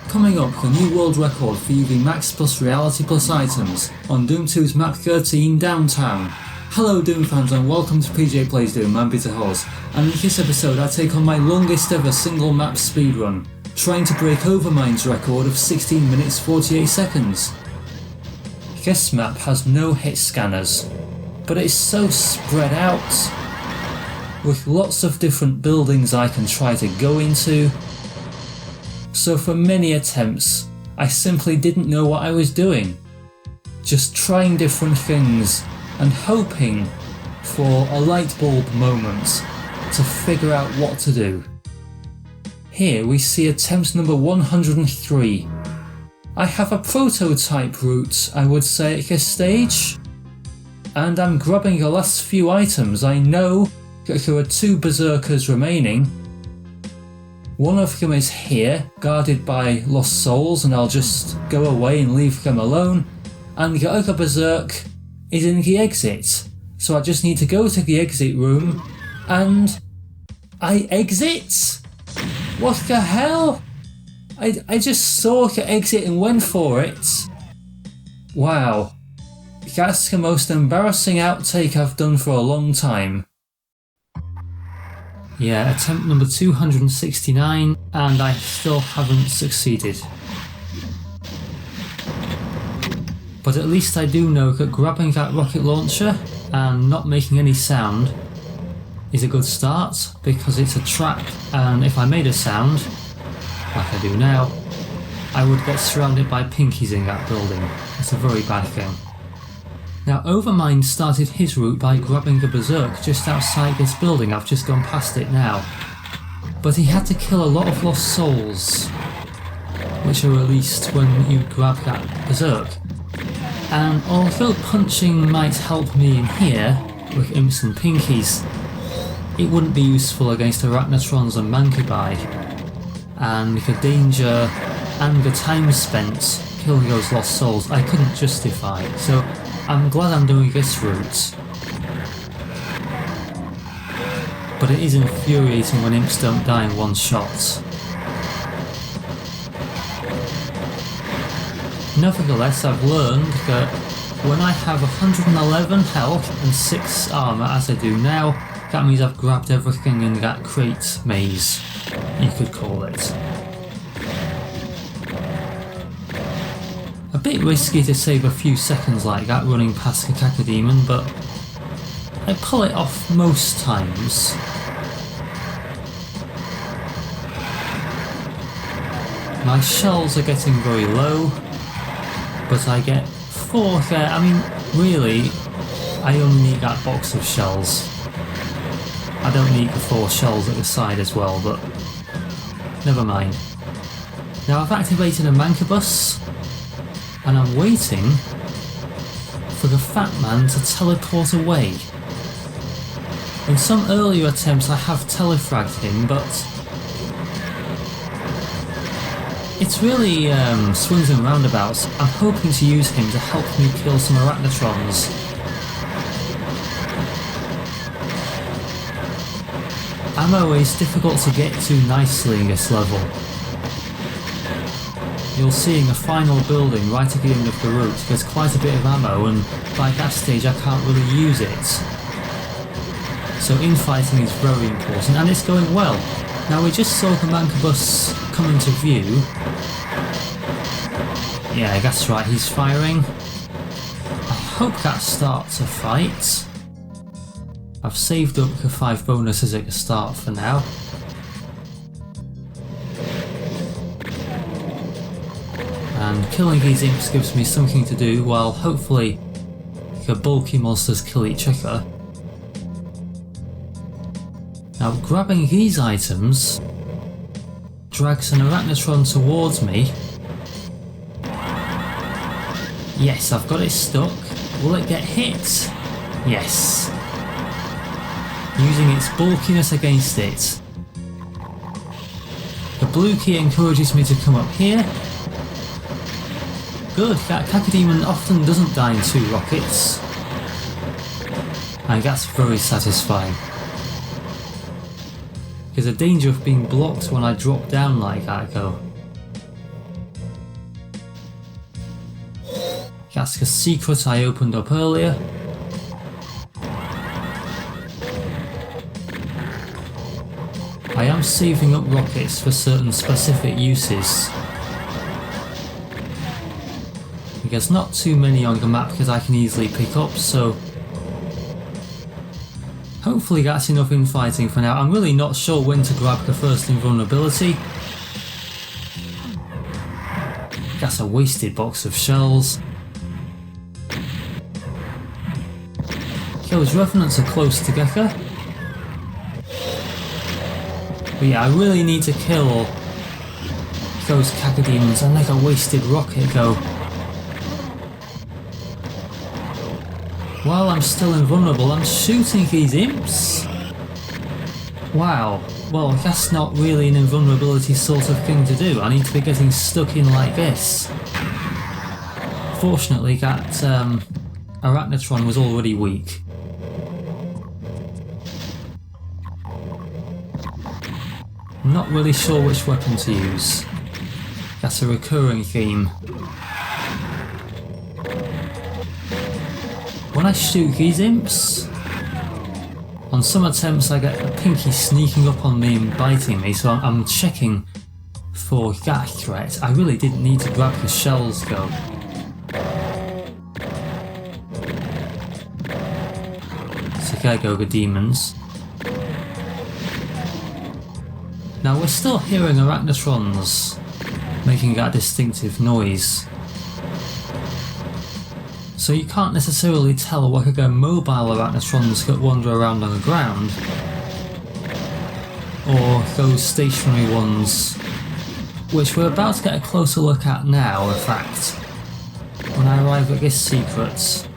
Coming up, the new world record for UV max plus reality plus items on Doom 2's map 13 Downtown. Hello Doom fans and welcome to PJ Plays Doom, I'm Peter Hawes, and in this episode I take on my longest ever single map speedrun, trying to break Overmind's record of 16 minutes 48 seconds. This map has no hit scanners, but it's so spread out, with lots of different buildings I can try to go into. So for many attempts, I simply didn't know what I was doing. Just trying different things and hoping for a light bulb moment to figure out what to do. Here we see attempt number 103. I have a prototype route, I would say, at this stage, and I'm grabbing the last few items. I know that there are 2 berserkers remaining. One of them is here, guarded by lost souls, and I'll just go away and leave them alone. And the other berserk is in the exit, so I just need to go to the exit room, and I exit? What the hell? I just saw the exit and went for it. Wow. That's the most embarrassing outtake I've done for a long time. Yeah, attempt number 269, and I still haven't succeeded. But at least I do know that grabbing that rocket launcher and not making any sound is a good start, because it's a trap, and if I made a sound, like I do now, I would get surrounded by pinkies in that building. It's a very bad thing. Now Overmind started his route by grabbing the berserk just outside this building. I've just gone past it now. But he had to kill a lot of lost souls, which are released when you grab that berserk. And although punching might help me in here, with imps and pinkies, it wouldn't be useful against arachnotrons and mancubi. And the danger and the time spent killing those lost souls I couldn't justify. So I'm glad I'm doing this route, but it is infuriating when imps don't die in one shot. Nevertheless, I've learned that when I have 111 health and 6 armour as I do now, that means I've grabbed everything in that crate maze, you could call it. A bit risky to save a few seconds like that running past the cacodemon, but I pull it off most times. My shells are getting very low, but I get 4 there. I mean, really, I only need that box of shells. I don't need the 4 shells at the side as well, but never mind. Now I've activated a mancubus, and I'm waiting for the fat man to teleport away. In some earlier attempts I have telefragged him, but it's really swings and roundabouts. I'm hoping to use him to help me kill some arachnotrons. Ammo is difficult to get to nicely in this level. You'll see in the final building right at the end of the route there's quite a bit of ammo, and by that stage I can't really use it. So infighting is very important, and it's going well. Now we just saw the mancubus come into view. Yeah, that's right, he's firing. I hope that starts a fight. I've saved up the 5 bonuses at the start for now. And killing these imps gives me something to do while hopefully the bulky monsters kill each other. Now grabbing these items drags an arachnotron towards me. Yes, I've got it stuck. Will it get hit? Yes. Using its bulkiness against it. The blue key encourages me to come up here. Good, that cacodemon often doesn't die in 2 rockets. And that's very satisfying. There's a danger of being blocked when I drop down like that though. That's the secret I opened up earlier. I am saving up rockets for certain specific uses. There's not too many on the map that I can easily pick up, so hopefully that's enough infighting for now. I'm really not sure when to grab the first invulnerability. That's a wasted box of shells. Those revenants are close together. But yeah, I really need to kill those cacodemons and like a wasted rocket go. While I'm still invulnerable, I'm shooting these imps. Wow, well that's not really an invulnerability sort of thing to do. I need to be getting stuck in like this. Fortunately that Arachnotron was already weak. Not really sure which weapon to use. That's a recurring theme. When I shoot these imps, on some attempts I get a pinky sneaking up on me and biting me, so I'm checking for that threat. I really didn't need to grab the shells though. So there go the demons. Now we're still hearing Arachnotrons making that distinctive noise. So you can't necessarily tell whether they're mobile Arachnotrons that wander around on the ground, or those stationary ones, which we're about to get a closer look at now, in fact, when I arrive at this secret.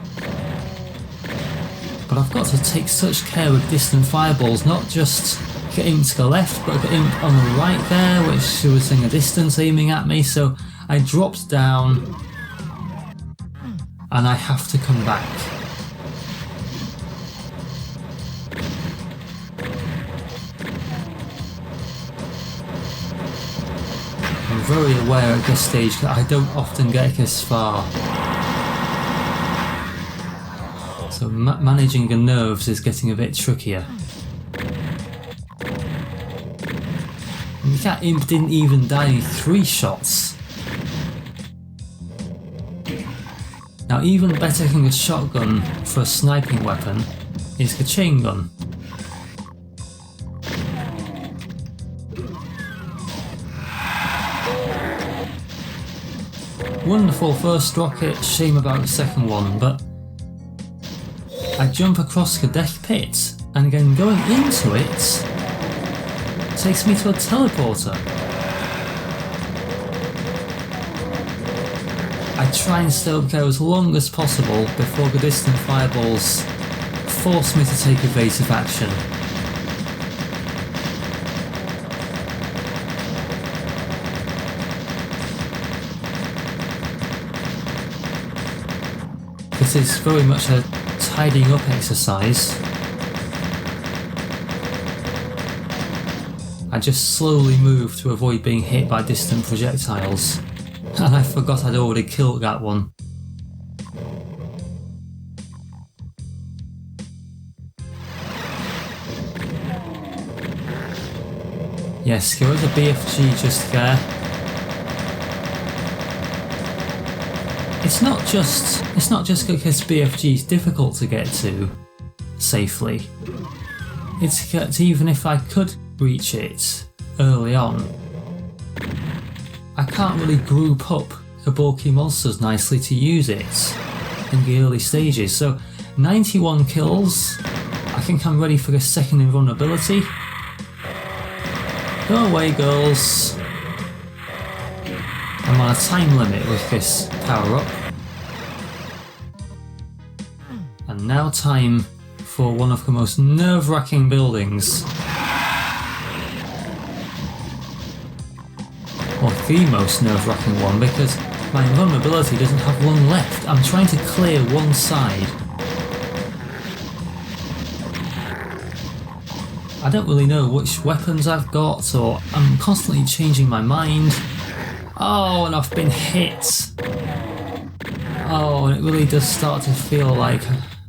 But I've got to take such care with distant fireballs, not just the imp to the left, but the imp on the right there, which was in the distance aiming at me, so I dropped down and I have to come back. I'm very aware at this stage that I don't often get this far. So managing the nerves is getting a bit trickier. And that imp didn't even die in 3 shots. Now even better than the shotgun for a sniping weapon is the chain gun. Wonderful first rocket, shame about the second one, but I jump across the death pit and again going into it takes me to a teleporter. I try and stay up there as long as possible before the distant fireballs force me to take evasive action. This is very much a tidying up exercise. I just slowly move to avoid being hit by distant projectiles. And I forgot I'd already killed that one. Yes, there is a BFG just there. It's not just because BFG is difficult to get to safely. It's that even if I could reach it early on, I can't really group up the bulky monsters nicely to use it in the early stages. So 91 kills, I think I'm ready for the second invulnerability. Go away girls. I'm on a time limit with this power up. And now time for one of the most nerve-wracking buildings. Or the most nerve-wracking one, because my invulnerability doesn't have long left. I'm trying to clear one side. I don't really know which weapons I've got, or I'm constantly changing my mind. Oh, and I've been hit. Oh, and it really does start to feel like,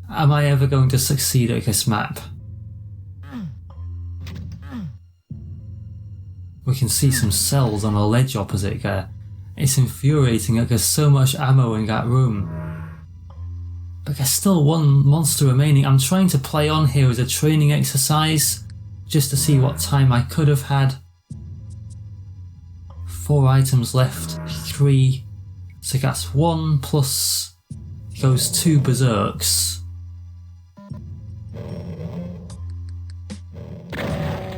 am I ever going to succeed at this map? We can see some cells on a ledge opposite there. It's infuriating that there's so much ammo in that room. But there's still one monster remaining. I'm trying to play on here as a training exercise, just to see what time I could have had. 4 items left, 3. So that's 1 plus those 2 berserks.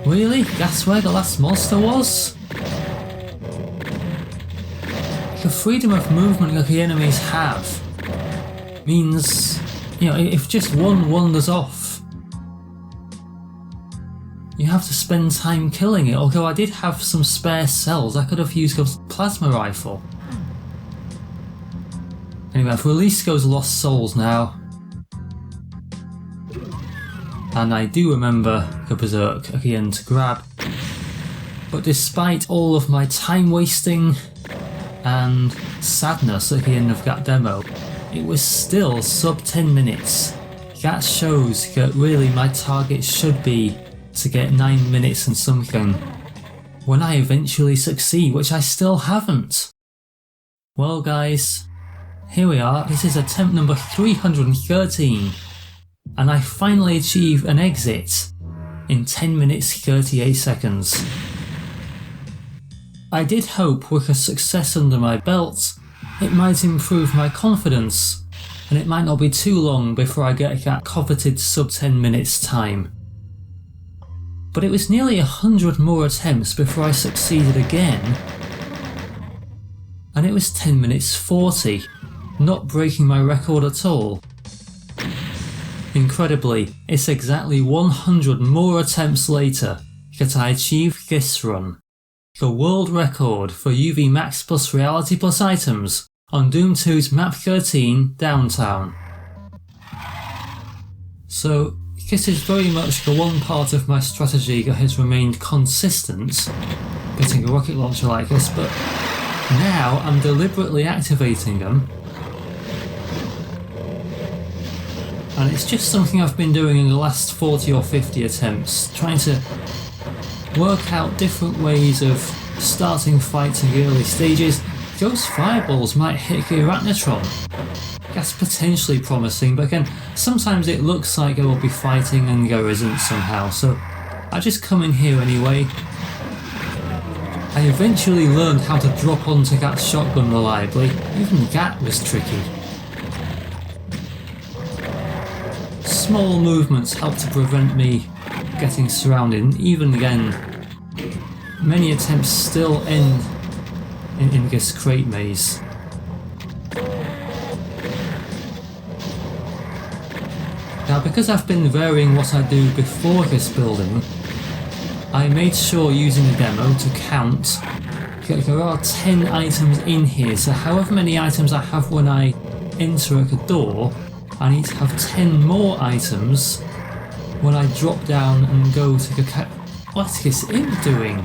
Really? That's where the last monster was? The freedom of movement that the enemies have means, you know, if just one wanders off, you have to spend time killing it. Although I did have some spare cells, I could have used a plasma rifle. Anyway, I've released those lost souls now. And I do remember the Berserk at the end to grab. But despite all of my time wasting and sadness at the end of that demo, it was still sub 10 minutes. That shows that really my target should be to get 9 minutes and something when I eventually succeed, which I still haven't. Well guys, here we are. This is attempt number 313. And I finally achieve an exit in 10 minutes 38 seconds. I did hope with a success under my belt, it might improve my confidence, and it might not be too long before I get that coveted sub 10 minutes time. But it was nearly 100 more attempts before I succeeded again, and it was 10 minutes 40, not breaking my record at all. Incredibly, it's exactly 100 more attempts later that I achieved this run. The world record for UV Max plus Reality plus items on Doom 2's Map 13 Downtown. So this is very much the one part of my strategy that has remained consistent, getting a rocket launcher like this, but now I'm deliberately activating them. And it's just something I've been doing in the last 40 or 50 attempts, trying to work out different ways of starting fights in the early stages. Those fireballs might hit the Arachnotron. That's potentially promising, but again, sometimes it looks like there will be fighting and there isn't somehow, so I just come in here anyway. I eventually learned how to drop onto that shotgun reliably. Even that was tricky. Small movements help to prevent me getting surrounded. Even then, many attempts still end in this crate maze. Now, because I've been varying what I do before this building, I made sure using the demo to count that there are 10 items in here, so however many items I have when I enter at the door, I need to have 10 more items when I drop down and go to the What's this imp doing?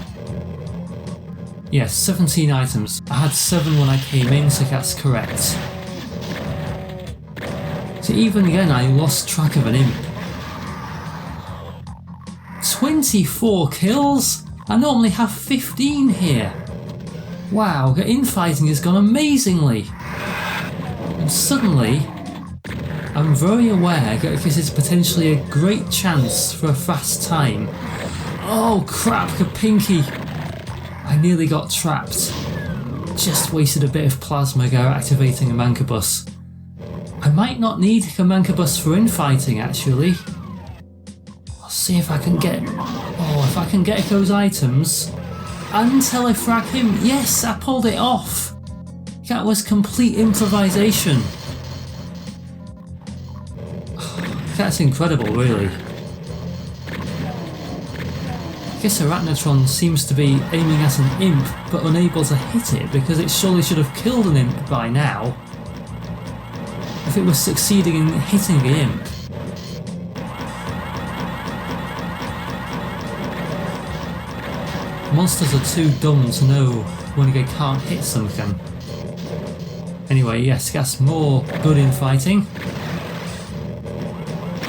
Yes, 17 items. I had 7 when I came in, so that's correct. So even again, I lost track of an imp. 24 kills? I normally have 15 here. Wow, the infighting has gone amazingly. And suddenly, I'm very aware that this is potentially a great chance for a fast time. Oh crap, the pinky! I nearly got trapped. Just wasted a bit of plasma there activating a mancabus. I might not need the mancabus for infighting actually. I'll see if I can get... Oh, if I can get those items and telefrag him. Yes, I pulled it off. That was complete improvisation. That's incredible, really. I guess Arachnotron seems to be aiming at an imp but unable to hit it because it surely should have killed an imp by now if it was succeeding in hitting the imp. Monsters are too dumb to know when they can't hit something. Anyway, yes, that's more good in fighting.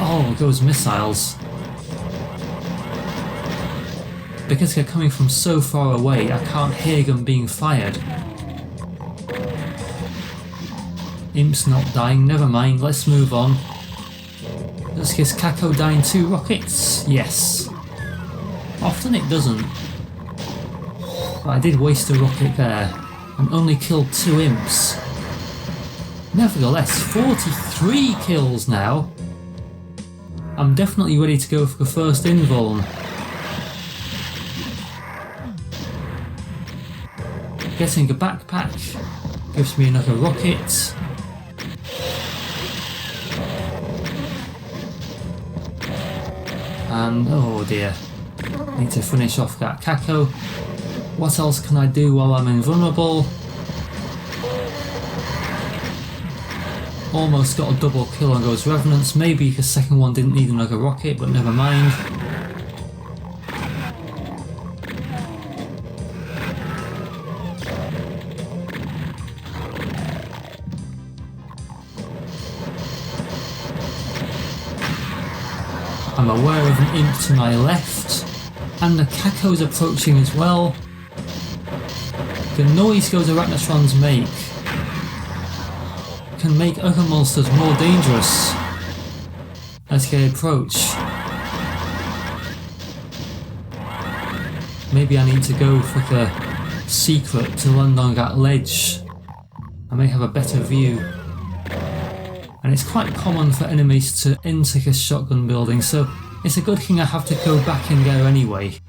Oh, those missiles. Because they're coming from so far away, I can't hear them being fired. Imp's not dying, never mind, let's move on. Does his Kako die in 2 rockets? Yes. Often it doesn't. But I did waste a rocket there, and only killed 2 imps. Nevertheless, 43 kills now. I'm definitely ready to go for the first invuln. Getting a backpack gives me another rocket. And oh dear, need to finish off that Kako. What else can I do while I'm invulnerable? Almost got a double kill on those revenants. Maybe the second one didn't need another rocket, but never mind. I'm aware of an imp to my left, and the Kako's approaching as well. The noise those arachnotrons make can make other monsters more dangerous as they approach. Maybe I need to go for the secret to land on that ledge. I may have a better view. And it's quite common for enemies to enter a shotgun building, so it's a good thing I have to go back in there anyway.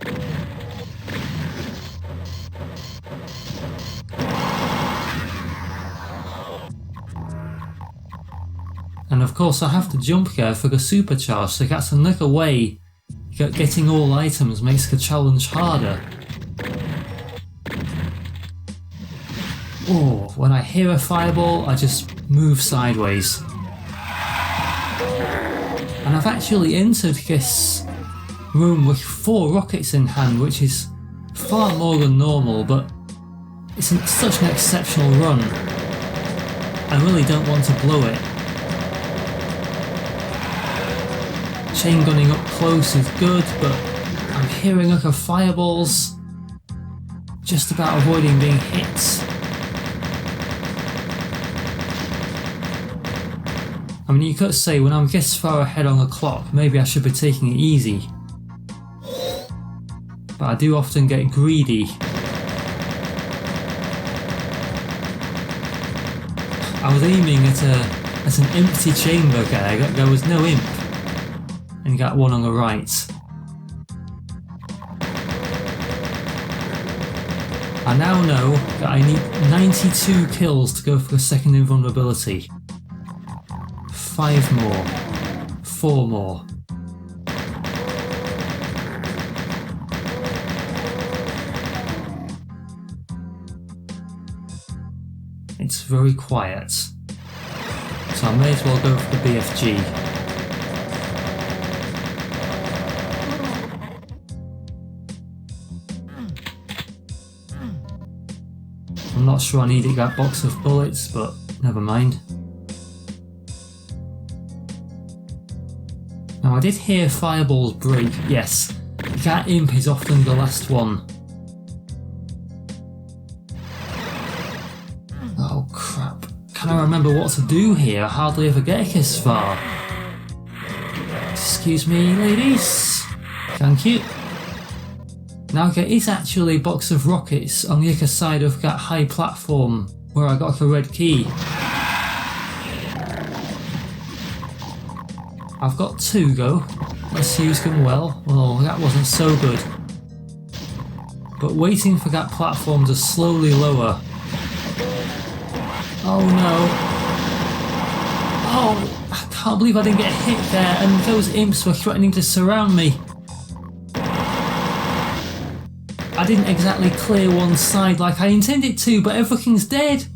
And of course I have to jump there for the supercharge, so that's another way that getting all items makes the challenge harder. Oh, when I hear a fireball I just move sideways. And I've actually entered this room with 4 rockets in hand, which is far more than normal, but it's such an exceptional run. I really don't want to blow it. Chain gunning up close is good, but I'm hearing other fireballs. Just about avoiding being hit. I mean, you could say when I'm this far ahead on the clock, maybe I should be taking it easy. But I do often get greedy. I was aiming at an empty chamber there, there was no imp. And got one on the right. I now know that I need 92 kills to go for the second invulnerability. 5 more. 4 more. It's very quiet, so I may as well go for the BFG. I'm not sure I needed that box of bullets, but never mind. Now I did hear fireballs break, yes. That imp is often the last one. Oh crap. Can I remember what to do here? I hardly ever get this far. Excuse me, ladies. Thank you. Now there is actually a box of rockets on the other side of that high platform where I got the red key. I've got 2 though. Let's use them well. Well, that wasn't so good. But waiting for that platform to slowly lower. Oh no. Oh, I can't believe I didn't get hit there, and those imps were threatening to surround me. I didn't exactly clear one side like I intended to, but everything's dead.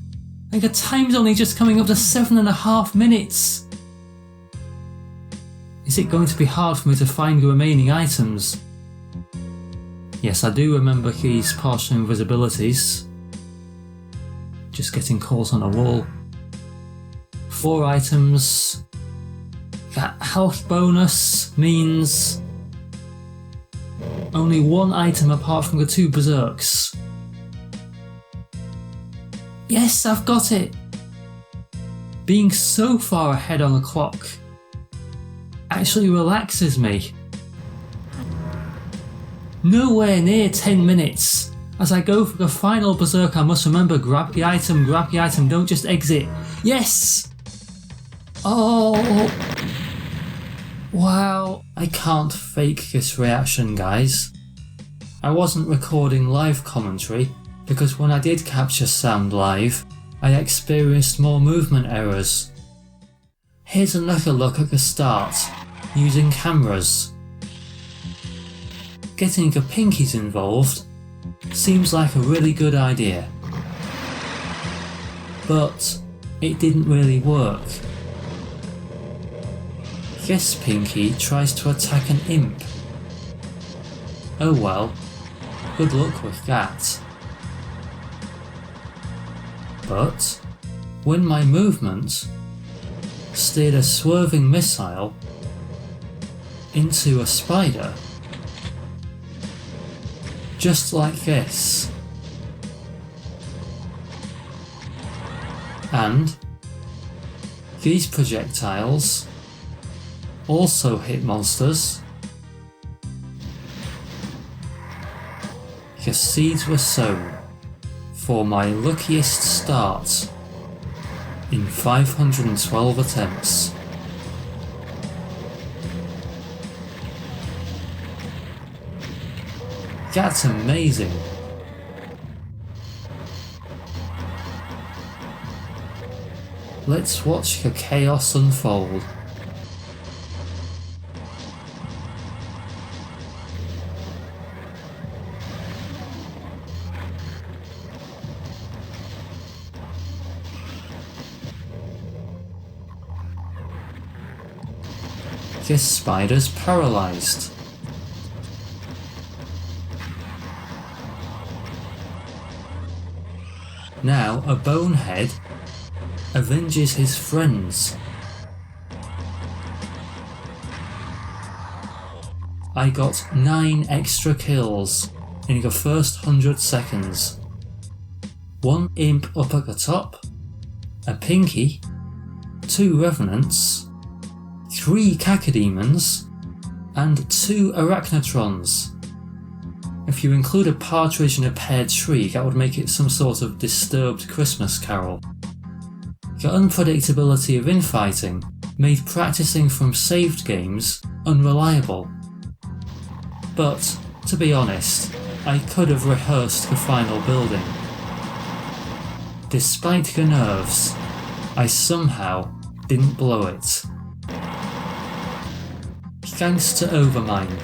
And the time's only just coming up to 7.5 minutes. Is it going to be hard for me to find the remaining items? Yes, I do remember these partial invisibilities. Just getting caught on a wall. 4 items. That health bonus means only 1 item apart from the 2 berserks. Yes, I've got it! Being so far ahead on the clock actually relaxes me. Nowhere near 10 minutes. As I go for the final berserk, I must remember, grab the item, don't just exit. Yes! Oh! Wow, I can't fake this reaction, guys. I wasn't recording live commentary because when I did capture sound live, I experienced more movement errors. Here's another look at the start, using cameras. Getting the pinkies involved seems like a really good idea. But it didn't really work. This pinky tries to attack an imp. Oh well, good luck with that. But when my movement steered a swerving missile into a spider, just like this, and these projectiles also hit monsters, the seeds were sown for my luckiest start in 512 attempts. That's amazing. Let's watch the chaos unfold. This spider's paralysed. Now a bonehead avenges his friends. I got 9 extra kills in the first 100 seconds. 1 imp up at the top, a pinky, 2 revenants, 3 cacodemons, and 2 arachnotrons. If you include a partridge in a pear tree, that would make it some sort of disturbed Christmas carol. The unpredictability of infighting made practicing from saved games unreliable. But, to be honest, I could have rehearsed the final building. Despite the nerves, I somehow didn't blow it. Thanks to Overmind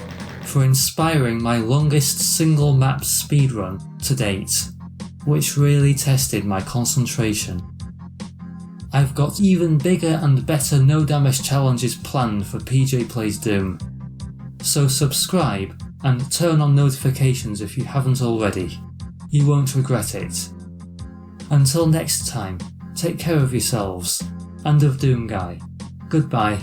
for inspiring my longest single map speedrun to date, which really tested my concentration. I've got even bigger and better no damage challenges planned for PJ Plays Doom, so subscribe and turn on notifications if you haven't already. You won't regret it. Until next time, take care of yourselves, and of Doom Guy. Goodbye.